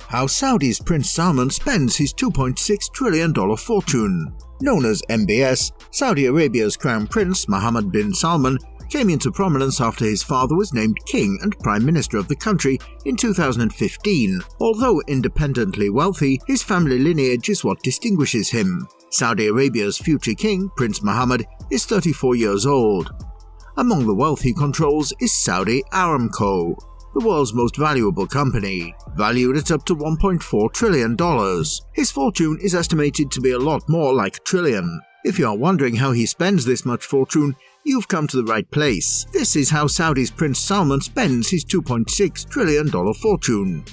How Saudi's Prince Salman spends his $2.6 trillion fortune. Known as MBS, Saudi Arabia's Crown Prince Mohammed bin Salman came into prominence after his father was named King and Prime Minister of the country in 2015. Although independently wealthy, his family lineage is what distinguishes him. Saudi Arabia's future king, Prince Mohammed, is 34 years old. Among the wealth he controls is Saudi Aramco, the world's most valuable company, valued at up to $1.4 trillion. His fortune is estimated to be a lot more like a trillion. If you are wondering how he spends this much fortune, you've come to the right place. This is how Saudi's Prince Salman spends his $2.6 trillion fortune.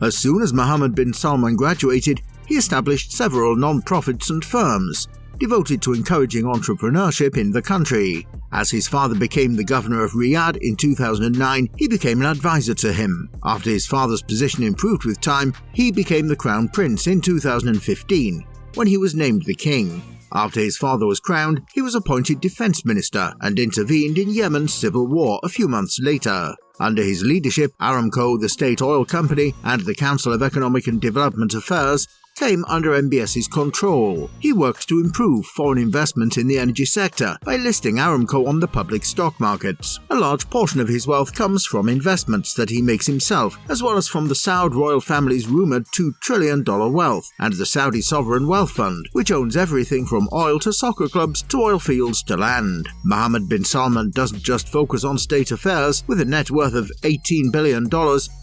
As soon as Mohammed bin Salman graduated, he established several non-profits and firms devoted to encouraging entrepreneurship in the country. As his father became the governor of Riyadh in 2009, he became an advisor to him. After his father's position improved with time, he became the crown prince in 2015, when he was named the king. After his father was crowned, he was appointed defense minister and intervened in Yemen's civil war a few months later. Under his leadership, Aramco, the state oil company, and the Council of Economic and Development Affairs came under MBS's control. He worked to improve foreign investment in the energy sector by listing Aramco on the public stock markets. A large portion of his wealth comes from investments that he makes himself, as well as from the Saud royal family's rumored $2 trillion wealth, and the Saudi Sovereign Wealth Fund, which owns everything from oil to soccer clubs to oil fields to land. Mohammed bin Salman doesn't just focus on state affairs. With a net worth of $18 billion,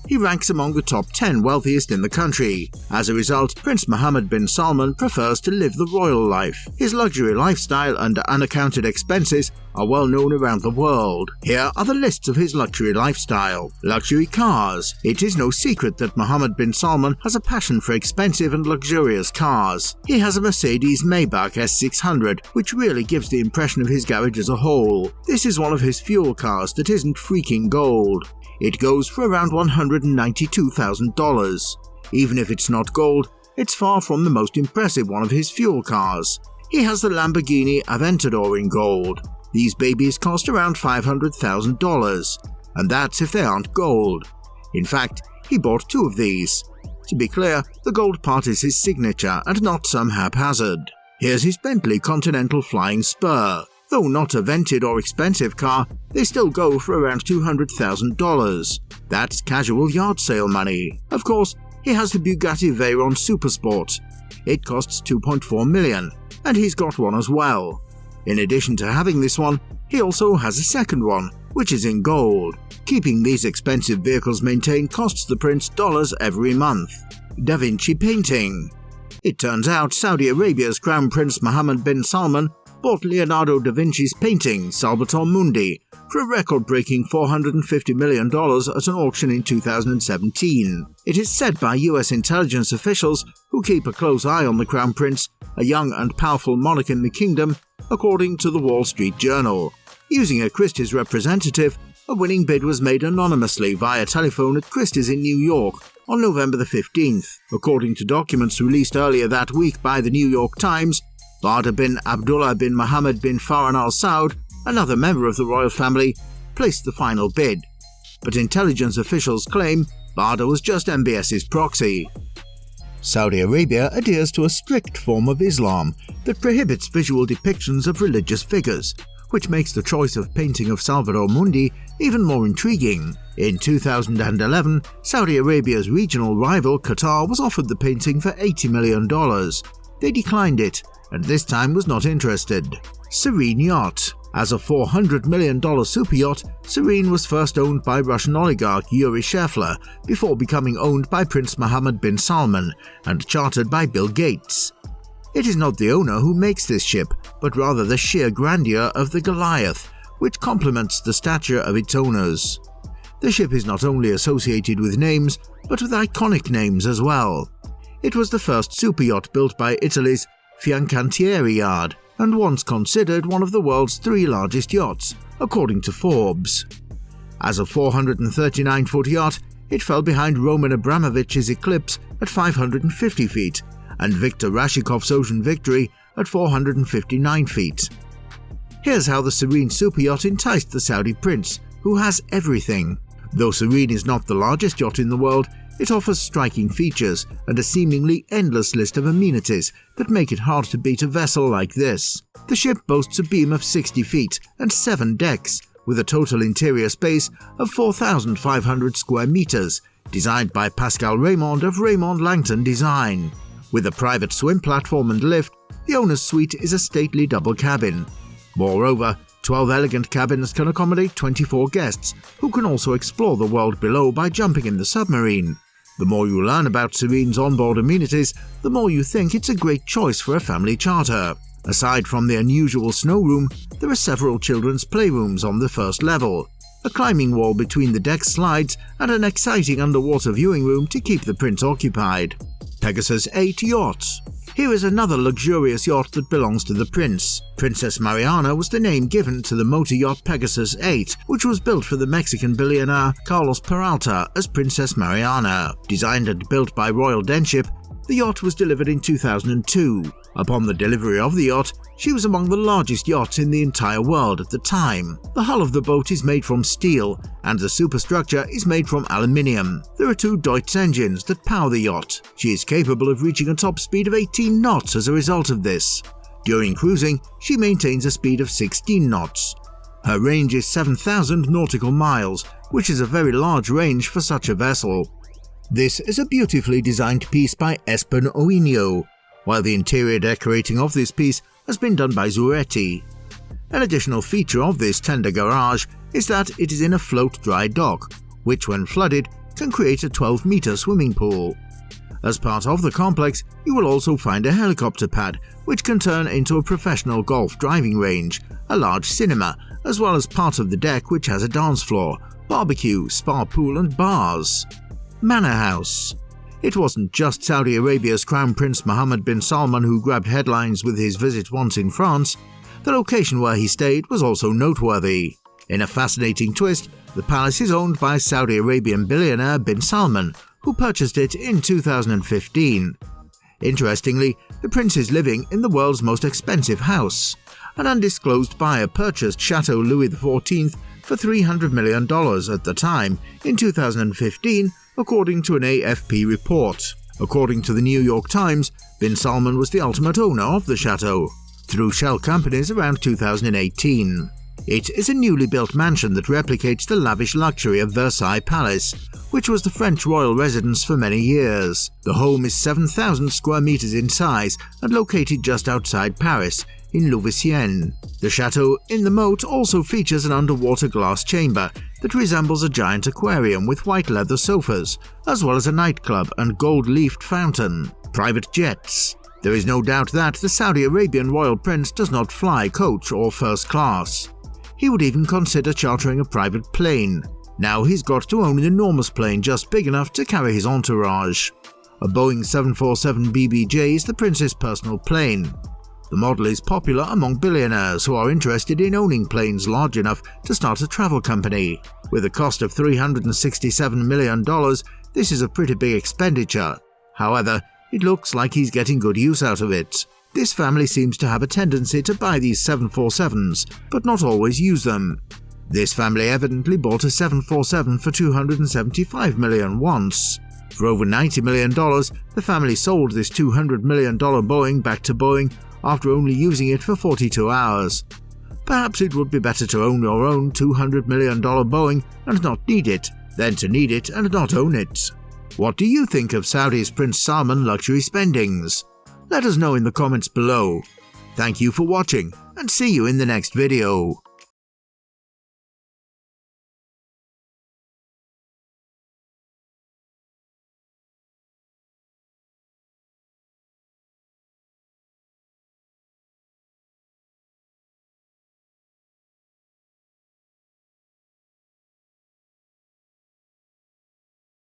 he ranks among the top 10 wealthiest in the country. As a result, Prince Mohammed bin Salman prefers to live the royal life. His luxury lifestyle and unaccounted expenses are well known around the world. Here are the lists of his luxury lifestyle. Luxury cars. It is no secret that Mohammed bin Salman has a passion for expensive and luxurious cars. He has a Mercedes Maybach S600, which really gives the impression of his garage as a whole. This is one of his fuel cars that isn't freaking gold. It goes for around $192,000. Even if it's not gold, it's far from the most impressive one of his fuel cars. He has the Lamborghini Aventador in gold. These babies cost around $500,000, and that's if they aren't gold. In fact, he bought 2 of these. To be clear, the gold part is his signature and not some haphazard. Here's his Bentley Continental Flying Spur. Though not a vented or expensive car, they still go for around $200,000. That's casual yard sale money. Of course, he has the Bugatti Veyron Supersport. It costs $2.4 million, and he's got one as well. In addition to having this one, he also has a second one, which is in gold. Keeping these expensive vehicles maintained costs the prince dollars every month. Da Vinci painting. It turns out Saudi Arabia's Crown Prince Mohammed bin Salman bought Leonardo da Vinci's painting Salvator Mundi for a record-breaking $450 million at an auction in 2017. It is said by US intelligence officials, who keep a close eye on the Crown Prince, a young and powerful monarch in the kingdom, according to the Wall Street Journal. Using a Christie's representative, a winning bid was made anonymously via telephone at Christie's in New York on November the 15th. According to documents released earlier that week by the New York Times, Badr bin Abdullah bin Mohammed bin Farhan Al Saud, another member of the royal family, placed the final bid. But intelligence officials claim Badr was just MBS's proxy. Saudi Arabia adheres to a strict form of Islam that prohibits visual depictions of religious figures, which makes the choice of painting of Salvator Mundi even more intriguing. In 2011, Saudi Arabia's regional rival Qatar was offered the painting for $80 million. They declined it, and this time was not interested. Serene Yacht. As a $400 million super yacht, Serene was first owned by Russian oligarch Yuri Shefler before becoming owned by Prince Mohammed bin Salman and chartered by Bill Gates. It is not the owner who makes this ship, but rather the sheer grandeur of the Goliath, which complements the stature of its owners. The ship is not only associated with names, but with iconic names as well. It was the first super yacht built by Italy's Fincantieri Yard, and once considered one of the world's 3 largest yachts, according to Forbes. As a 439-foot yacht, it fell behind Roman Abramovich's Eclipse at 550 feet, and Viktor Rashikov's Ocean Victory at 459 feet. Here's how the Serene super yacht enticed the Saudi prince, who has everything. Though Serene is not the largest yacht in the world, It offers striking features and a seemingly endless list of amenities that make it hard to beat a vessel like this. The ship boasts a beam of 60 feet and 7 decks, with a total interior space of 4,500 square meters, designed by Pascal Raymond of Raymond Langton Design. With a private swim platform and lift, the owner's suite is a stately double cabin. Moreover, 12 elegant cabins can accommodate 24 guests, who can also explore the world below by jumping in the submarine. The more you learn about Serene's onboard amenities, the more you think it's a great choice for a family charter. Aside from the unusual snow room, there are several children's playrooms on the first level. A climbing wall between the deck slides and an exciting underwater viewing room to keep the prince occupied. Pegasus 8 Yacht. Here is another luxurious yacht that belongs to the prince. Princess Mariana was the name given to the motor yacht Pegasus 8, which was built for the Mexican billionaire Carlos Peralta as Princess Mariana. Designed and built by Royal Denship, the yacht was delivered in 2002. Upon the delivery of the yacht, she was among the largest yachts in the entire world at the time. The hull of the boat is made from steel, and the superstructure is made from aluminium. There are 2 Deutz engines that power the yacht. She is capable of reaching a top speed of 18 knots as a result of this. During cruising, she maintains a speed of 16 knots. Her range is 7,000 nautical miles, which is a very large range for such a vessel. This is a beautifully designed piece by Espen Oinio, while the interior decorating of this piece has been done by Zuretti. An additional feature of this tender garage is that it is in a float-dry dock, which when flooded can create a 12-meter swimming pool. As part of the complex, you will also find a helicopter pad, which can turn into a professional golf driving range, a large cinema, as well as part of the deck which has a dance floor, barbecue, spa pool and bars. Manor House. It wasn't just Saudi Arabia's Crown Prince Mohammed bin Salman who grabbed headlines with his visit once in France. The location where he stayed was also noteworthy. In a fascinating twist, the palace is owned by Saudi Arabian billionaire bin Salman, who purchased it in 2015. Interestingly, the prince is living in the world's most expensive house. An undisclosed buyer purchased Chateau Louis XIV for $300 million at the time, in 2015, according to an AFP report. According to the New York Times, bin Salman was the ultimate owner of the chateau, through shell companies around 2018. It is a newly built mansion that replicates the lavish luxury of Versailles Palace, which was the French royal residence for many years. The home is 7,000 square meters in size and located just outside Paris, in Louveciennes. The chateau in the moat also features an underwater glass chamber that resembles a giant aquarium with white leather sofas, as well as a nightclub and gold-leafed fountain. Private jets. There is no doubt that the Saudi Arabian royal prince does not fly coach or first class. He would even consider chartering a private plane. Now he's got to own an enormous plane just big enough to carry his entourage. A Boeing 747 BBJ is the prince's personal plane. The model is popular among billionaires who are interested in owning planes large enough to start a travel company. With a cost of $367 million, this is a pretty big expenditure. However, it looks like he's getting good use out of it. This family seems to have a tendency to buy these 747s, but not always use them. This family evidently bought a 747 for $275 million once. For over $90 million, the family sold this $200 million Boeing back to Boeing after only using it for 42 hours. Perhaps it would be better to own your own $200 million Boeing and not need it, than to need it and not own it. What do you think of Saudi's Prince Salman luxury spendings? Let us know in the comments below. Thank you for watching, and see you in the next video.